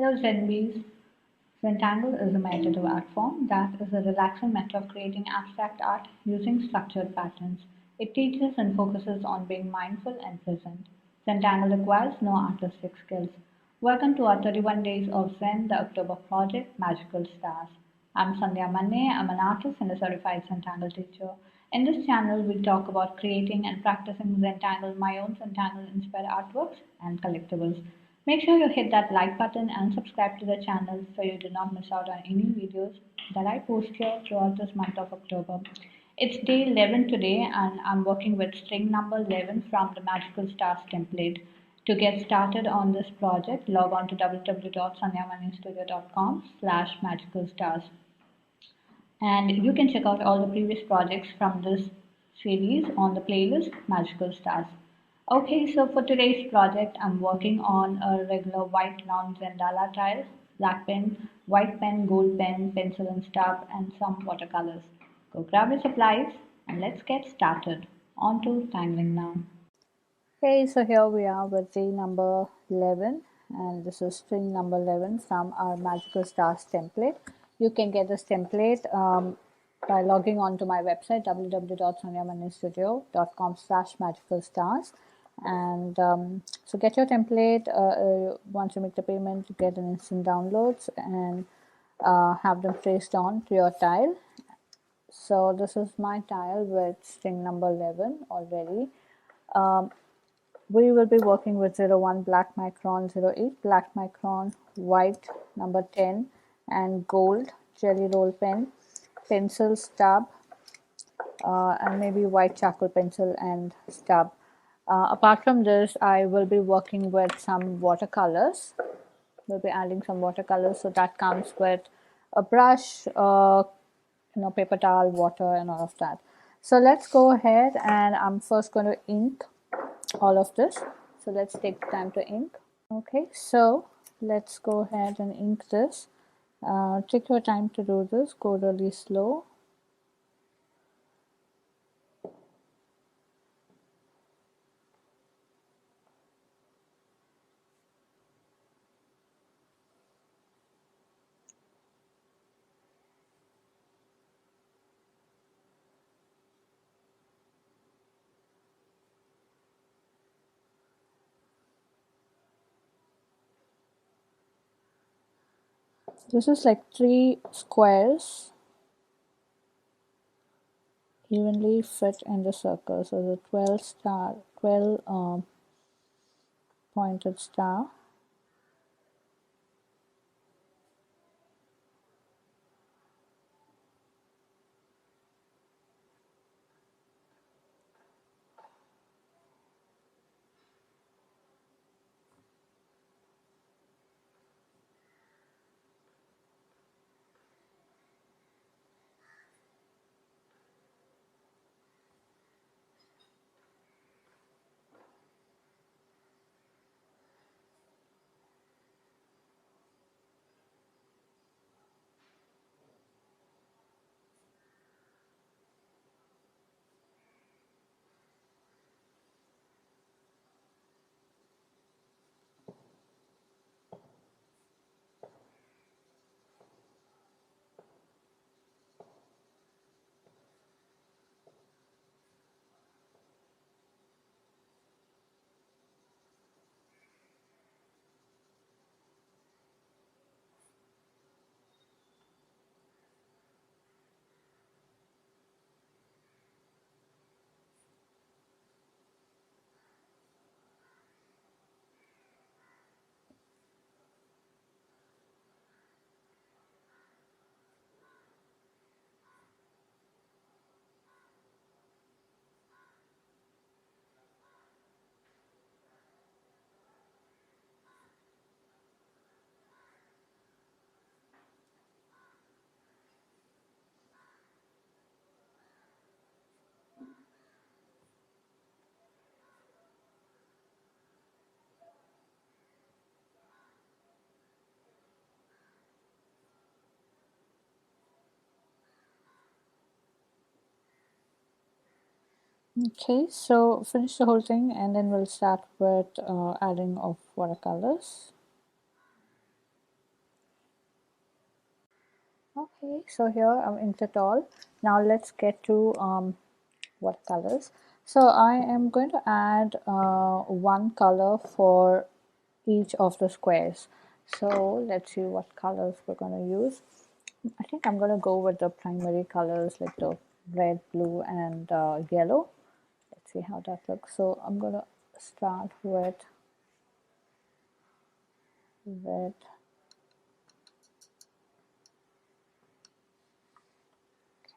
Hello Zenbees. Zentangle is a meditative art form that is a relaxing method of creating abstract art using structured patterns. It teaches and focuses on being mindful and present. Zentangle requires no artistic skills. Welcome to our 31 Days of Zen, the October project, Magical Stars. I'm Sandhya Manne. I'm an artist and a certified Zentangle teacher. In this channel, we talk about creating and practicing Zentangle, my own Zentangle inspired artworks and collectibles. Make sure you hit that like button and subscribe to the channel so you do not miss out on any videos that I post here throughout this month of October. It's day 11 today and I'm working with string number 11 from the Magical Stars template. To get started on this project, log on to www.sandhyamannestudio.com/magicalstars and you can check out all the previous projects from this series on the playlist Magical Stars. Okay, so for today's project, I'm working on a regular white round Zendala tile, black pen, white pen, gold pen, pencil and stub, and some watercolors. Go grab your supplies and let's get started. On to tangling now. Okay, so here we are with day number 11 and this is string number 11 from our Magical Stars template. You can get this template by logging on to my website www.sandhyamannestudio.com/magicalstars and so get your template. Once you make the payment, you get an instant downloads and have them placed on to your tile. So this is my tile with string number 11 already. We will be working with 01 black micron, 08 black micron, white number 10 and gold jelly roll pen, pencil stub and maybe white charcoal pencil and stub. Apart from this, I will be working with some watercolors. We'll be adding some watercolors, so that comes with a brush, paper towel, water and all of that. So let's go ahead and I'm first going to ink all of this. So let's take time to ink. Okay, so let's go ahead and ink this. Take your time to do this, go really slow. This is like 3 squares evenly fit in the circle. So the 12 pointed star. Okay, so finish the whole thing and then we'll start with adding of watercolors. Okay, so here I'm into it all. Now let's get to watercolors. So I am going to add one color for each of the squares. So let's see what colors we're going to use. I think I'm going to go with the primary colors like the red, blue, and yellow. Let's see how that looks. So I'm going to start with red.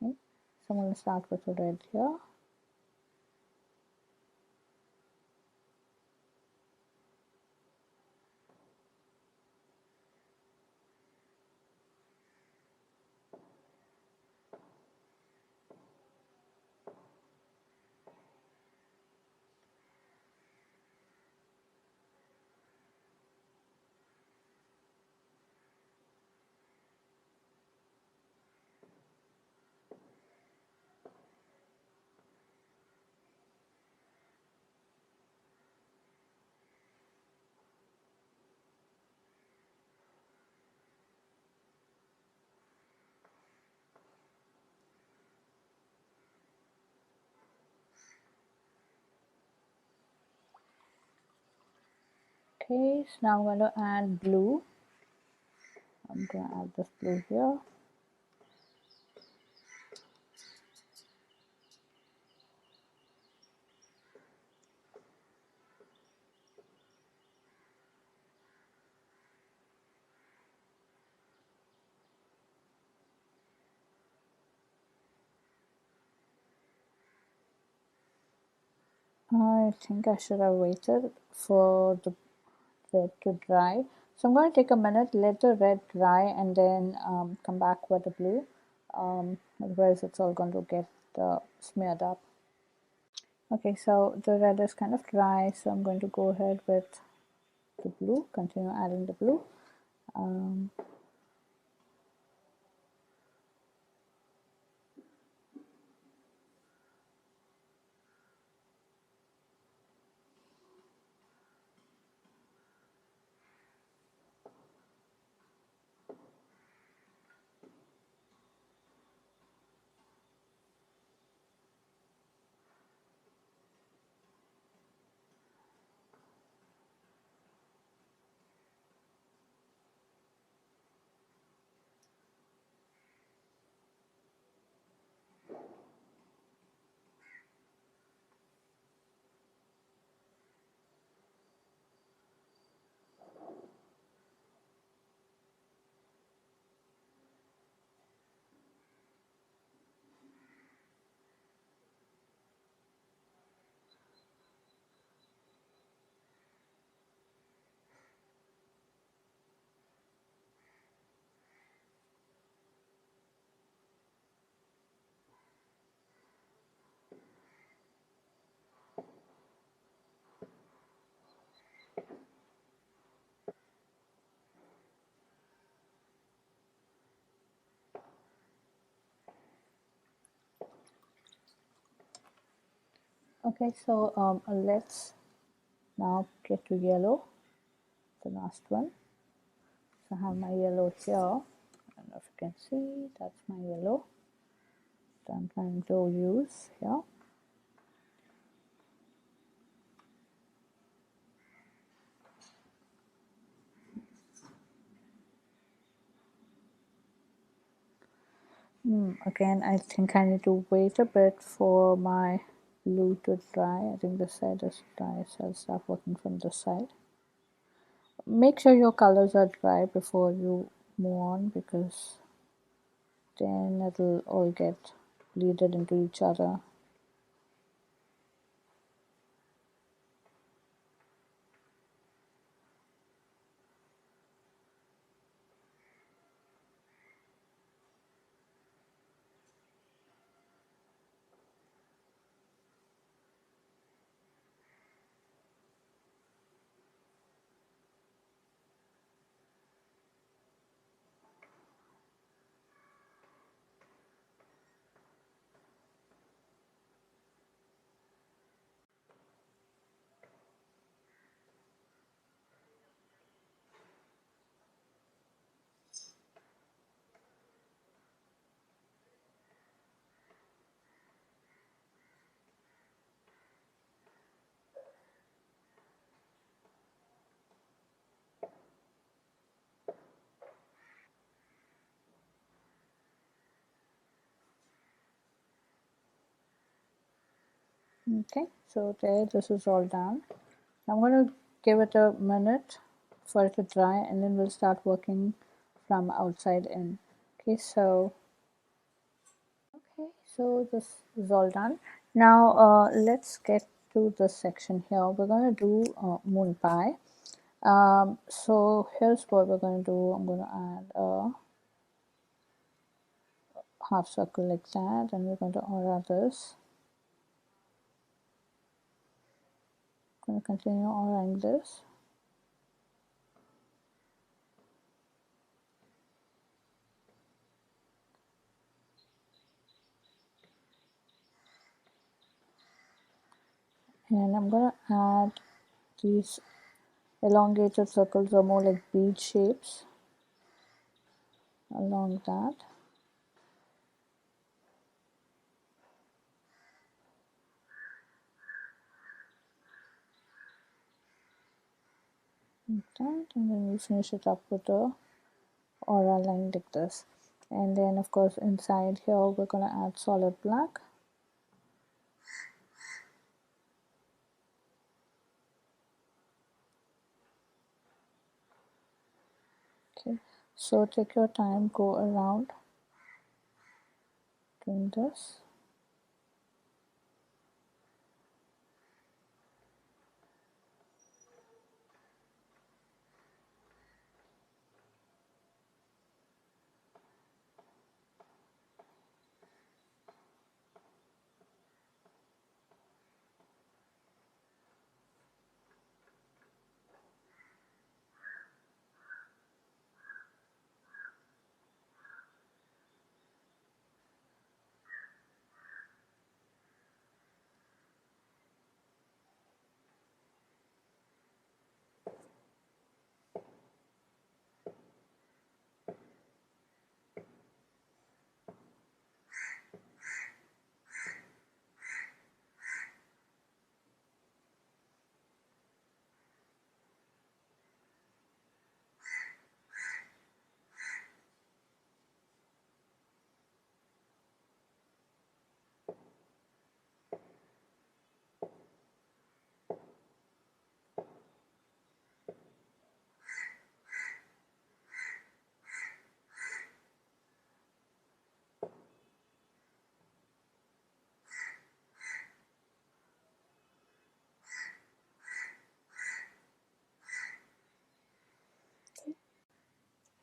Okay, so I'm going to start with the red here. Okay, so now I'm going to add blue. I'm going to add this blue here. I think I should have waited for the red to dry. So I'm going to take a minute, let the red dry, and then come back with the blue. Otherwise, it's all going to get smeared up. Okay, so the red is kind of dry, so I'm going to go ahead with the blue, continue adding the blue. Okay, so let's now get to yellow, the last one. So I have my yellow here. I don't know if you can see, that's my yellow that I'm trying to use here. Again, I think I need to wait a bit for my blue to dry. I think this side is dry, so I'll start working from this side. Make sure your colors are dry before you move on, because then it'll all get bleeded into each other. Okay, so there, this is all done. I'm going to give it a minute for it to dry, and then we'll start working from outside in. Okay, so this is all done. Now let's get to this section here. We're going to do moon pie. So here's what we're going to do. I'm going to add a half circle like that, and we're going to aura this. I'm going to continue auraing this. And I'm going to add these elongated circles, or more like bead shapes along that. Like that, and then we finish it up with a aura line like this. And then of course inside here we're going to add solid black. Okay, so take your time, go around doing this.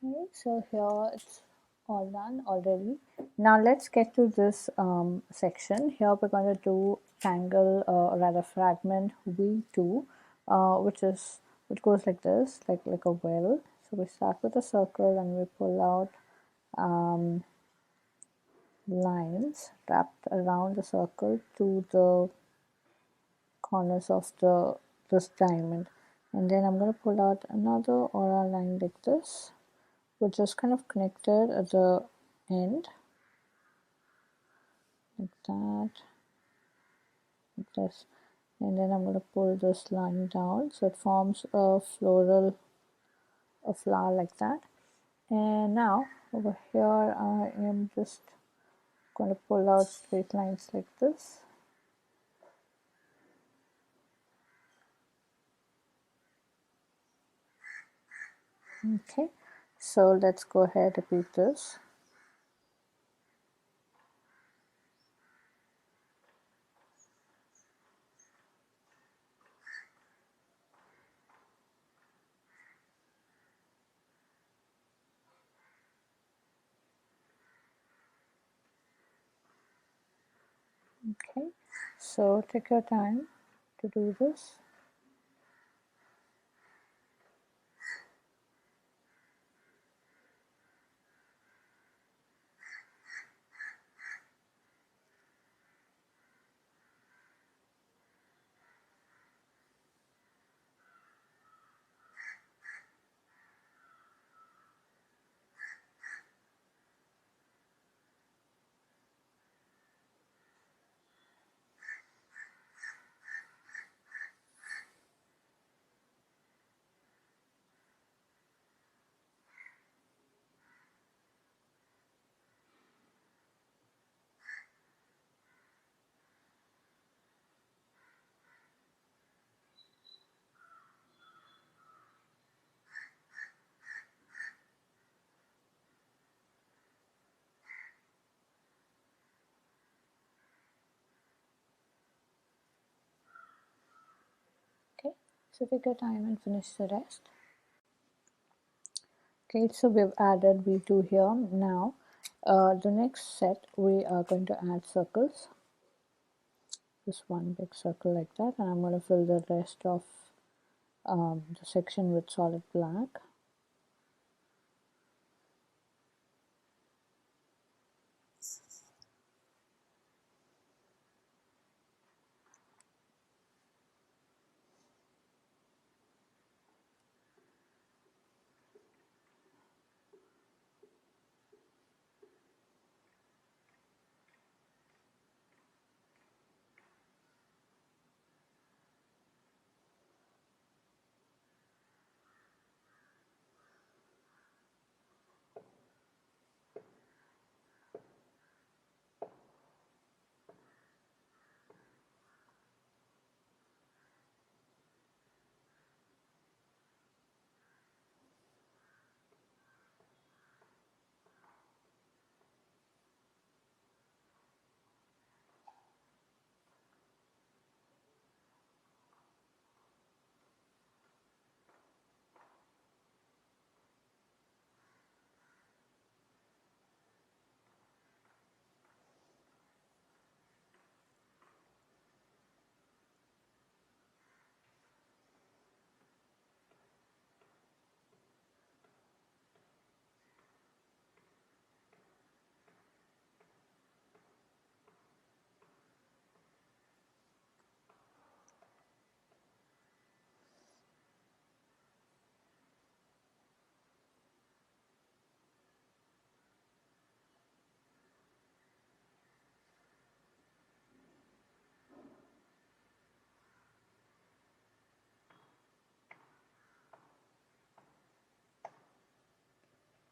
Okay, so here it's all done already. Now let's get to this section. Here we're going to do Tangle, or rather Fragment V2, which goes like this, like a well. So we start with a circle and we pull out lines wrapped around the circle to the corners of this diamond, and then I'm going to pull out another aura line like this, which is kind of connected at the end, like that, like this, and then I'm going to pull this line down so it forms a flower like that. And now over here I am just going to pull out straight lines like this. Okay, so let's go ahead and repeat this. Okay, so take your time to do this. So take your time and finish the rest. Okay, so we've added V2 here. Now the next set we are going to add circles. Just one big circle like that, and I'm going to fill the rest of the section with solid black.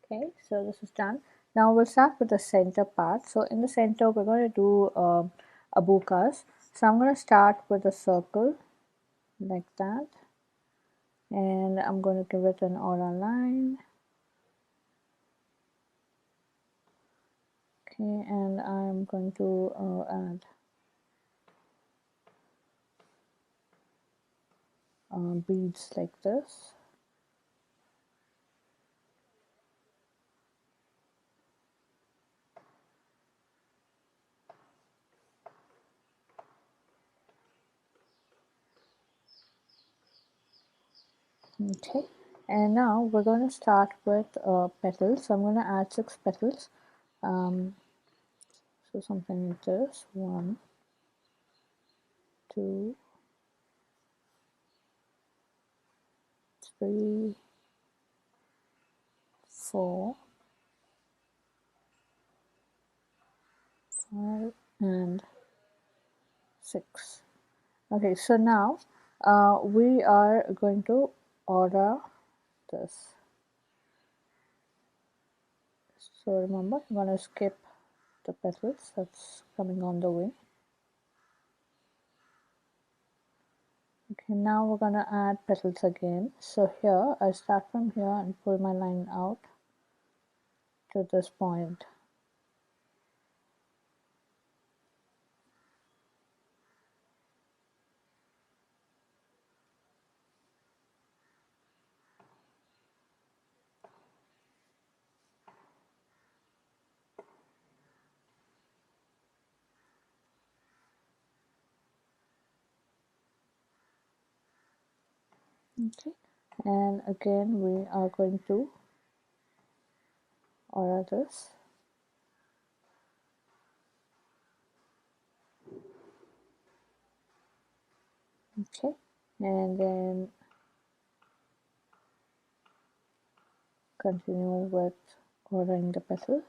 Okay, so this is done. Now we'll start with the center part. So in the center, we're going to do Abukas. So I'm going to start with a circle like that, and I'm going to give it an aura line. Okay, and I'm going to add beads like this. Okay, and now we're going to start with petals. So I'm going to add 6 petals. So something like this: 1, 2, 3, 4, 5, and 6. Okay, so now we are going to order this. So remember, I'm going to skip the petals that's coming on the way. Okay, now we're going to add petals again. So here, I start from here and pull my line out to this point. Okay, and again we are going to order this. Okay, and then continue with ordering the petal.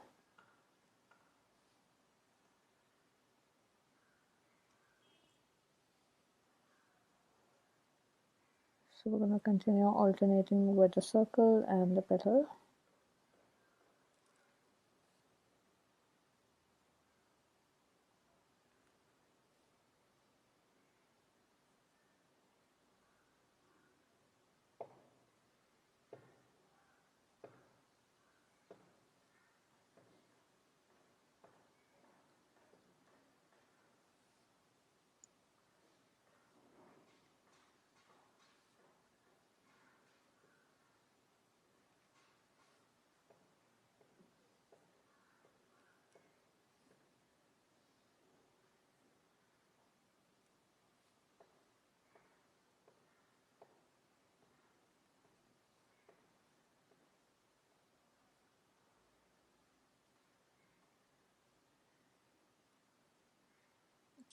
So we're going to continue alternating with the circle and the petal.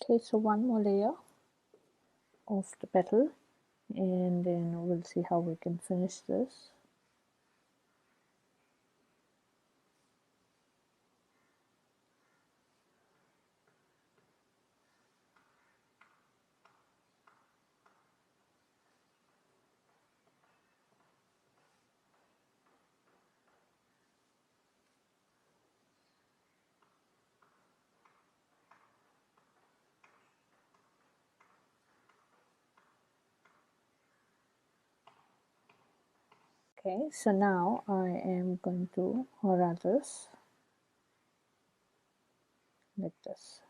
Okay, so one more layer of the petal, and then we'll see how we can finish this. Okay, so now I am going to horror this like this.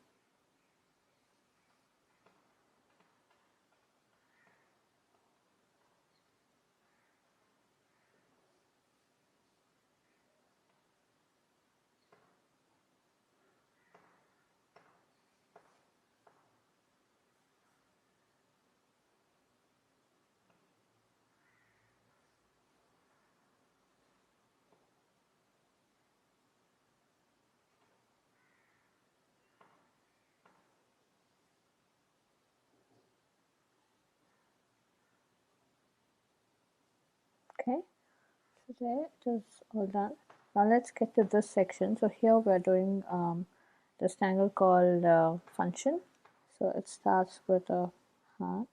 Okay, so there it is all done. Now let's get to this section. So here we're doing this tangle called Funsin. So it starts with a heart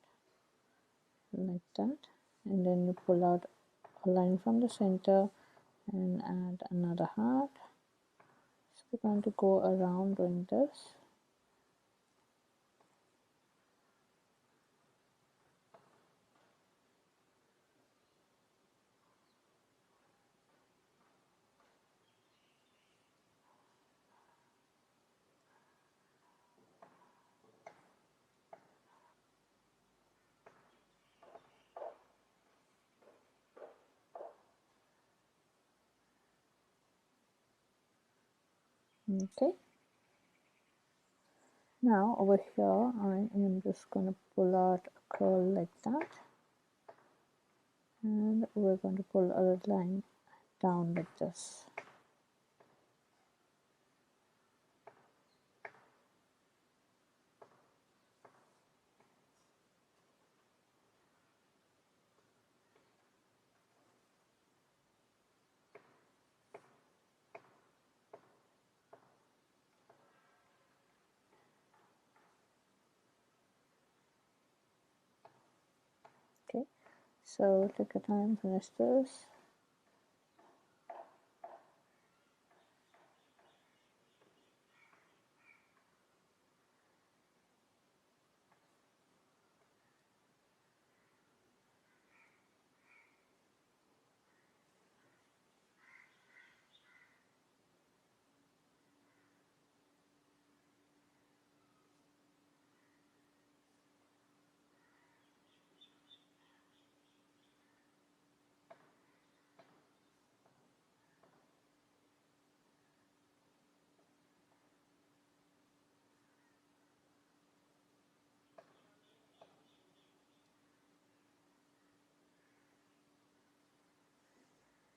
like that, and then you pull out a line from the center and add another heart. So we're going to go around doing this. Okay, now over here I am just going to pull out a curl like that, and we're going to pull a line down like this. Okay, so take your time, finish this.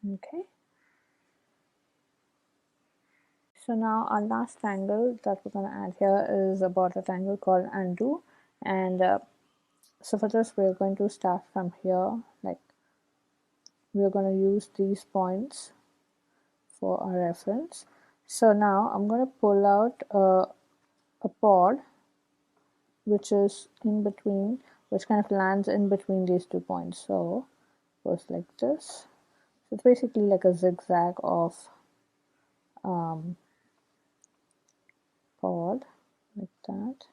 Okay, so now our last tangle that we're going to add here is a border tangle called Ando, and so for this we're going to start from here. Like, we're going to use these points for our reference. So now I'm going to pull out a pod which is in between, which kind of lands in between these 2 points. So it goes like this. So it's basically like a zigzag of pod like that.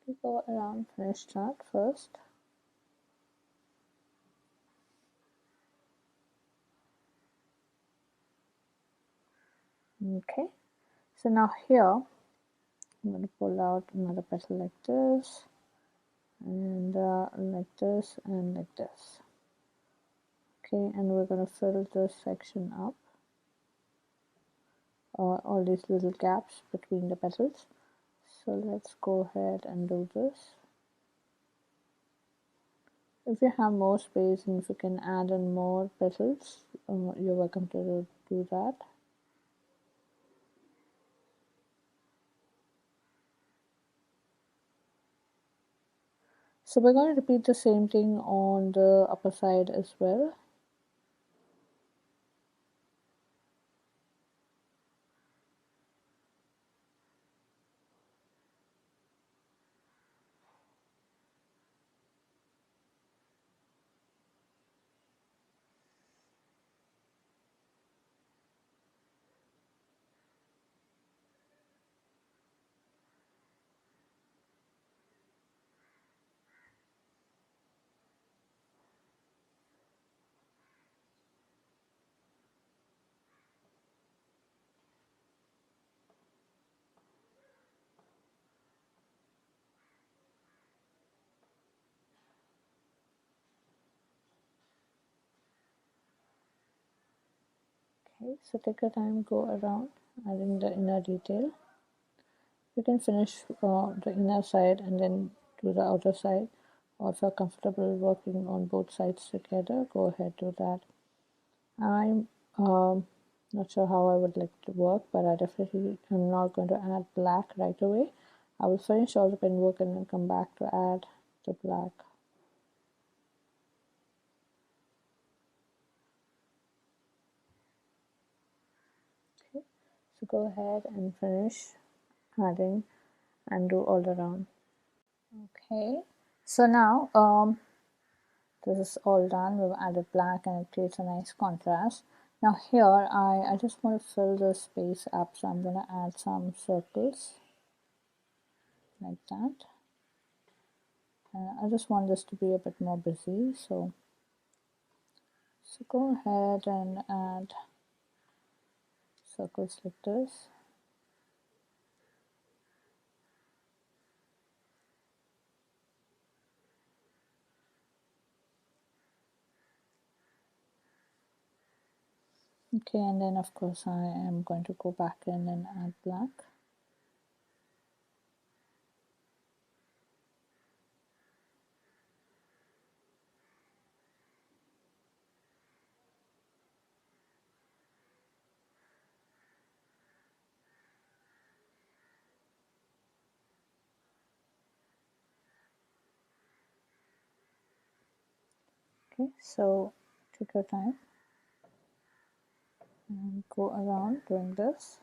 We go around, finish that first. Okay, so now here I'm going to pull out another petal like this, and like this, and like this. Okay, and we're going to fill this section up, all these little gaps between the petals. So let's go ahead and do this. If you have more space and if you can add in more petals, you're welcome to do that. So we're going to repeat the same thing on the upper side as well. Okay, so take your time, go around adding the inner detail. You can finish the inner side and then do the outer side, or if you're comfortable working on both sides together, go ahead, do that. I'm not sure how I would like to work, but I definitely am not going to add black right away. I will finish all the pen work and then come back to add the black. Okay, so go ahead and finish adding and do all around. Okay, so now this is all done. We've added black and it creates a nice contrast. Now here I just want to fill the space up, so I'm going to add some circles like that. I just want this to be a bit more busy, so go ahead and add circles like this. Okay, and then of course I am going to go back in and add black. Okay, so take your time and go around doing this.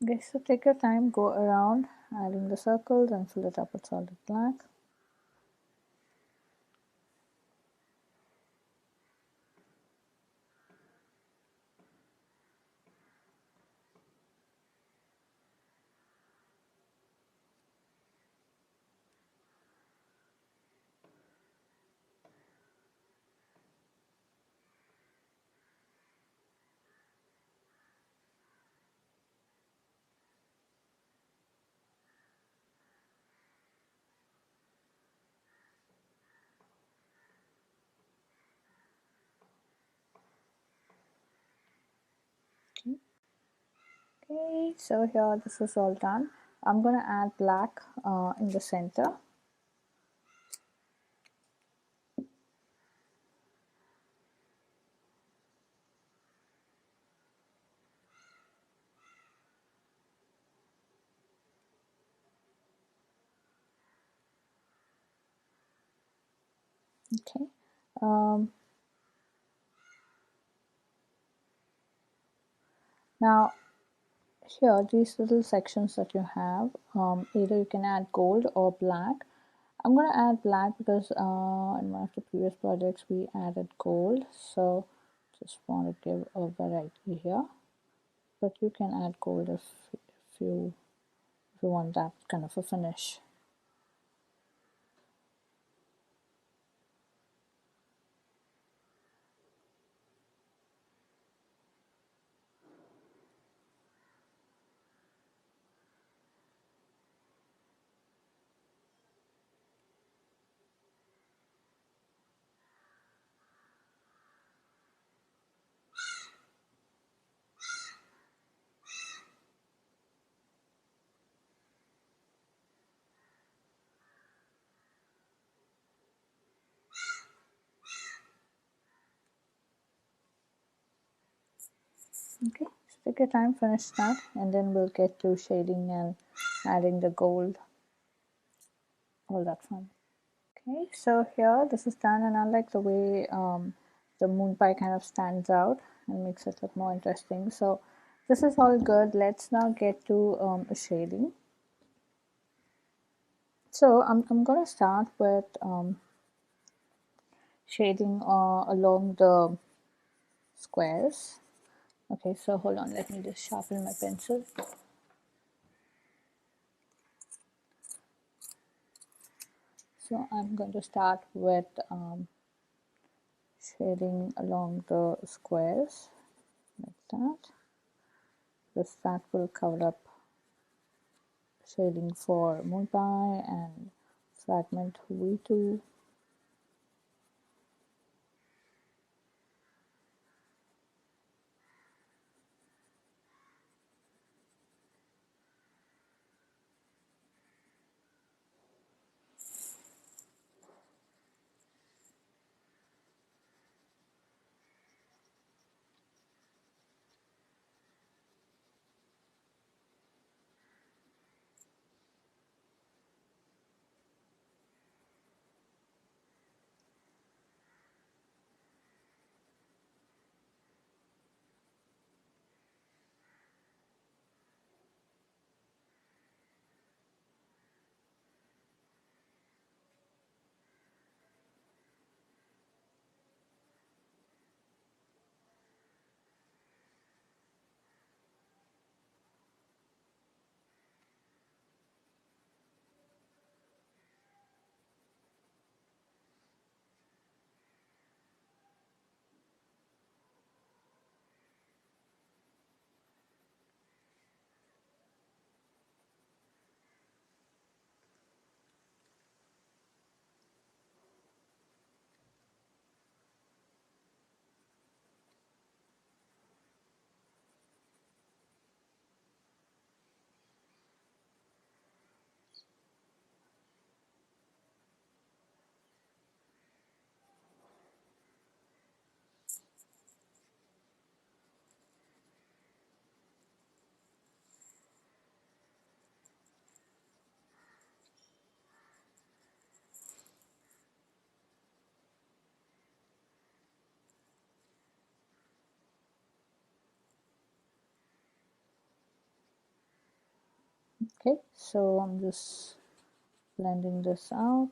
Okay, so take your time, go around adding the circles and fill it up with solid black. Okay, so here this is all done. I'm going to add black in the center. Okay. Um, Now here, these little sections that you have, either you can add gold or black. I'm going to add black because in one of the previous projects we added gold, so just want to give a variety here. But you can add gold if you want that kind of a finish. Okay, so take your time, finish that, and then we'll get to shading and adding the gold, all that fun. Okay, so here this is done, and I like the way the moon pie kind of stands out and makes it look more interesting. So this is all good. Let's now get to shading. So I'm going to start with shading along the squares. Okay, so hold on, let me just sharpen my pencil. So I'm going to start with shading along the squares like that. That will cover up shading for moon pie and fragment V2. Okay, so I'm just blending this out.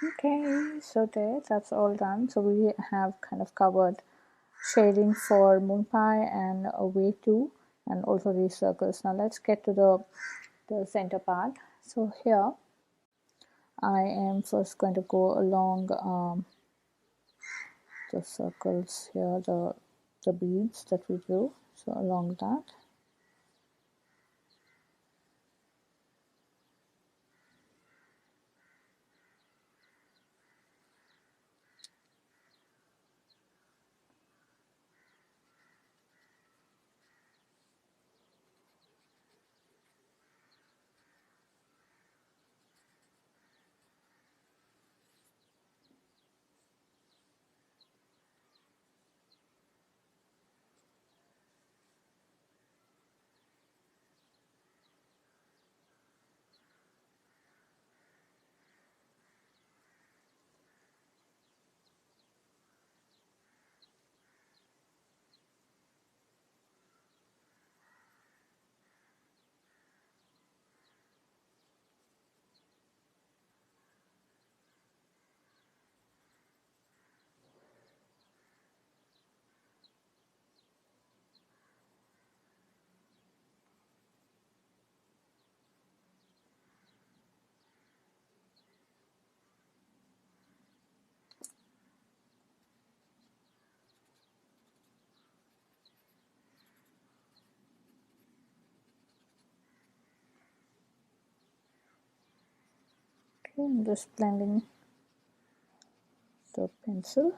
Okay, so that's all done. So we have kind of covered shading for MOONPIE and a way to, and also these circles. Now let's get to the center part. So here I am first going to go along the circles here, the beads that we drew. So along that. Okay, I'm just blending the pencil.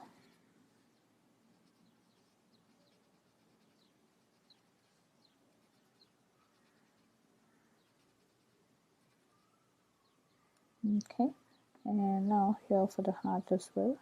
Okay, and now here for the heart as well.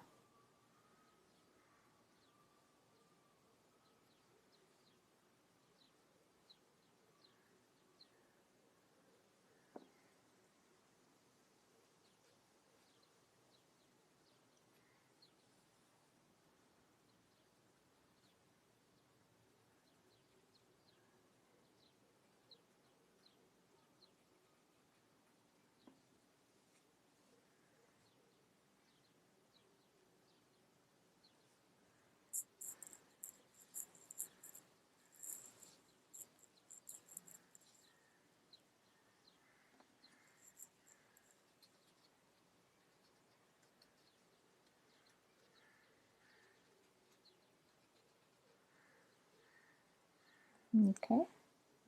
Okay,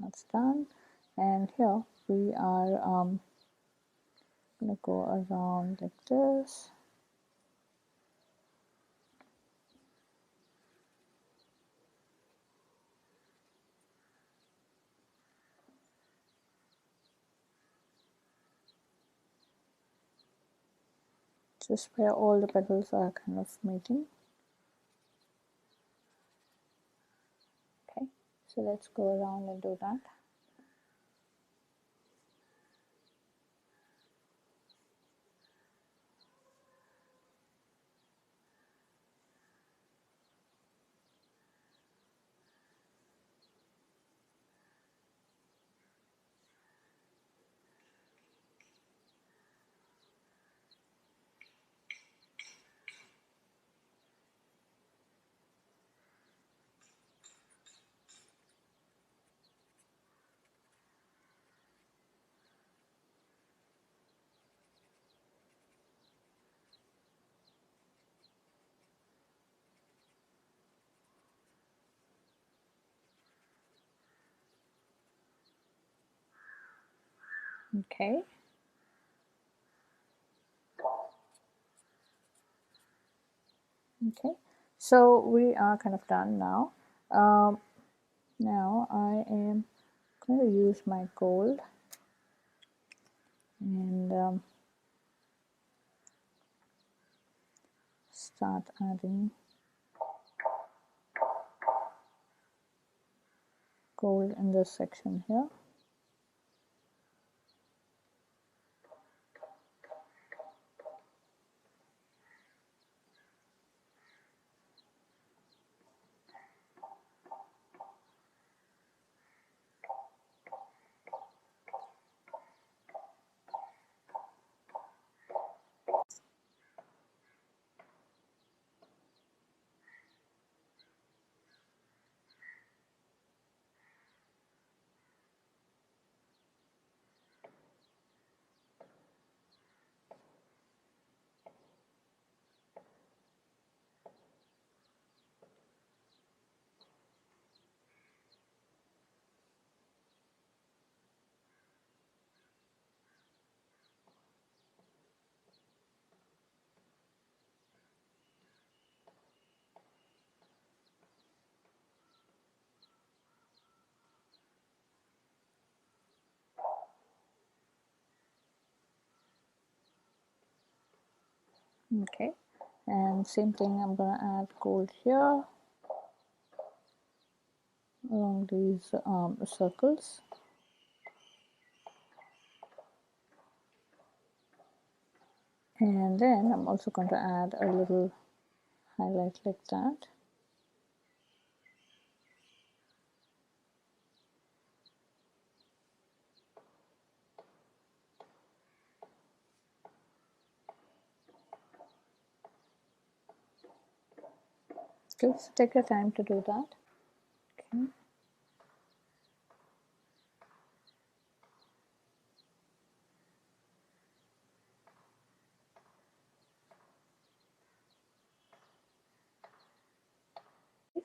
that's done. And here we are gonna go around like this. Just where all the petals are kind of meeting. Okay, so let's go around and do that. Okay. Okay, so we are kind of done now. Now I am going to use my gold and start adding gold in this section here. Okay, and same thing, I'm gonna add gold here along these circles. And then I'm also going to add a little highlight like that. Okay, so take your time to do that. Okay.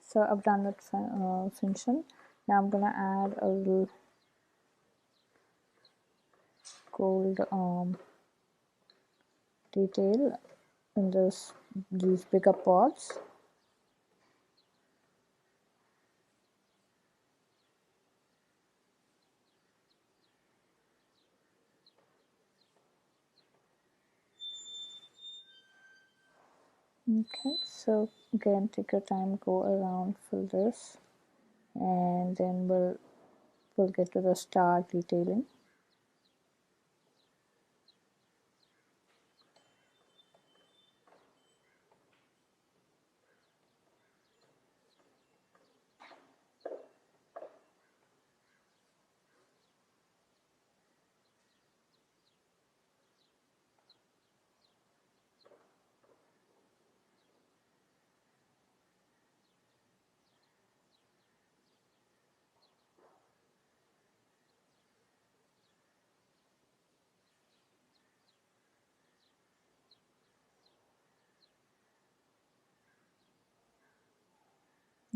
So I've done that Funsin. Now I'm gonna add a little gold detail in these bigger pots. Okay, so again, take your time, go around, fill this, and then we'll get to the star detailing.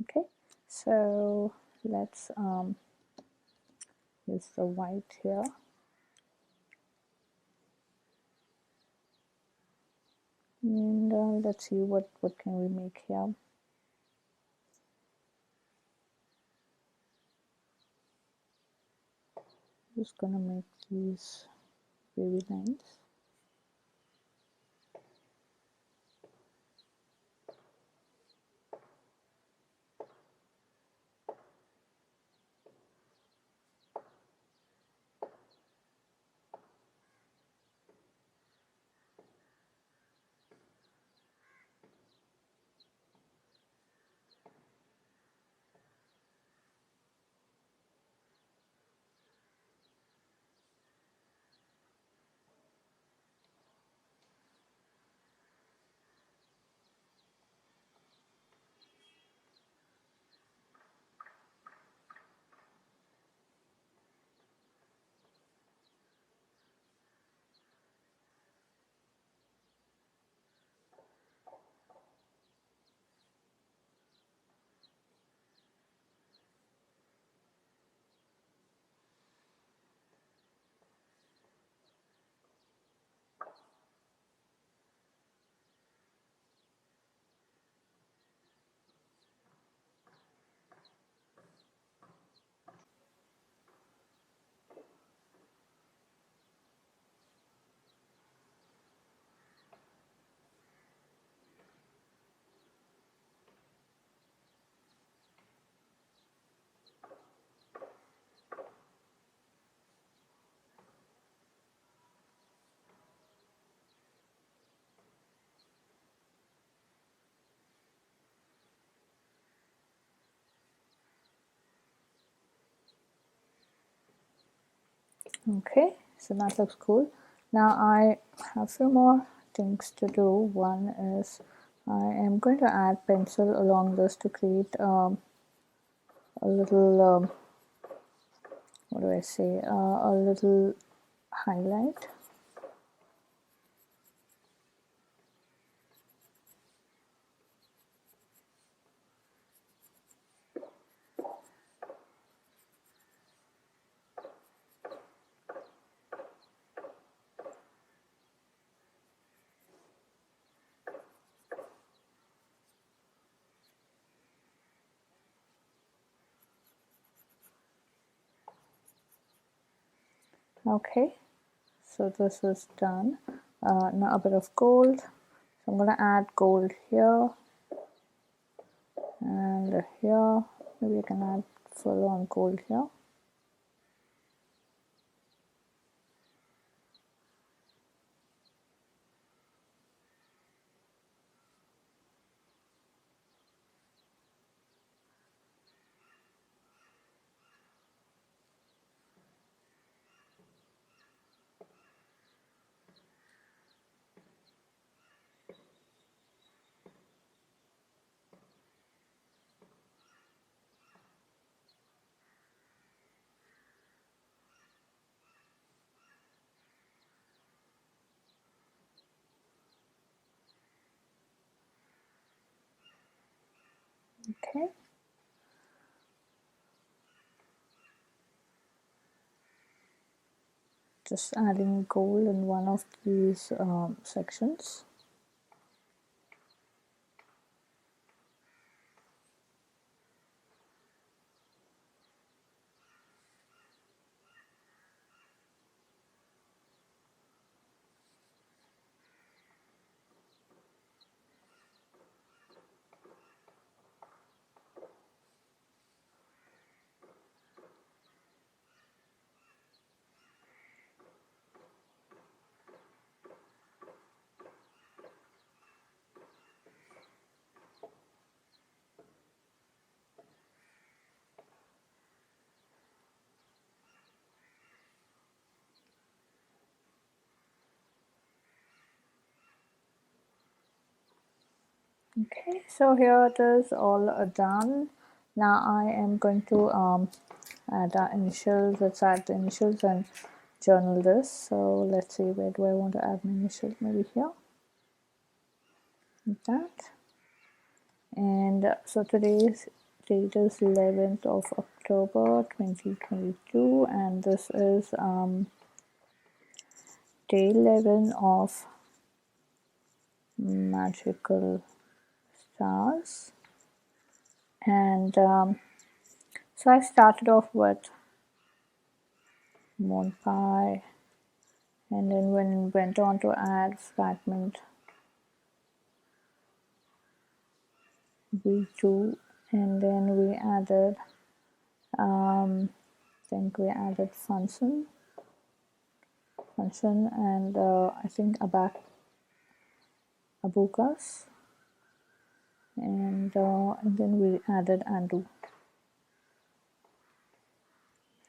Okay, so let's use the white here. And let's see what can we make here. Just gonna make these wavy lines. Okay, so that looks cool. Now I have a few more things to do. One is I am going to add pencil along this to create a little, what do I say, a little highlight. Okay, so this is done. Now a bit of gold. So I'm going to add gold here and here. Maybe I can add full on gold here. Okay. Just adding gold in one of these sections. Okay, so here it is all done. Now I am going to add our initials. Let's add the initials and journal this. So let's see, where do I want to add my initials? Maybe here, like that. And so today's date is 11th of October 2022, and this is day 11 of Magical Stars. And so I started off with MOONPIE, and then went on to add Fragment V2, and then we added I think we added Funsin, and I think Abukas, and then we added Ando.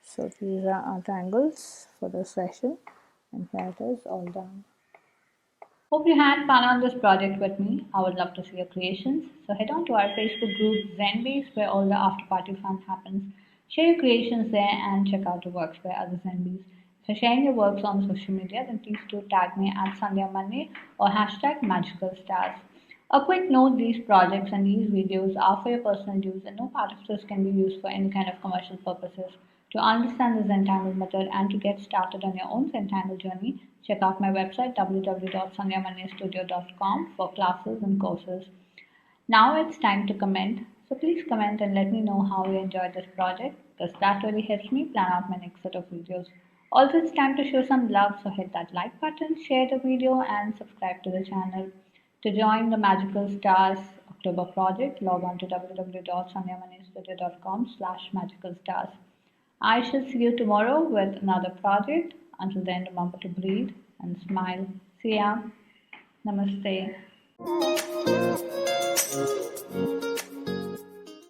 So these are our tangles for the session, and here it is all done. Hope you had fun on this project with me. I would love to see your creations. So head on to our Facebook group Zenbees where all the after party fun happens. Share your creations there and check out the works by other Zenbees. If you're sharing your works on social media, then please do tag me at Sandhya Manne or hashtag Magicalstars. A quick note, these projects and these videos are for your personal use and no part of this can be used for any kind of commercial purposes. To understand the Zentangle method and to get started on your own Zentangle journey, check out my website www.sandhyamannestudio.com for classes and courses. Now it's time to comment. So please comment and let me know how you enjoyed this project because that really helps me plan out my next set of videos. Also, it's time to show some love, so hit that like button, share the video, and subscribe to the channel. To join the Magical Stars October project, log on to www.sandhyamannestudio.com/magicalstars. I shall see you tomorrow with another project. Until then, remember to breathe and smile. See ya. Namaste.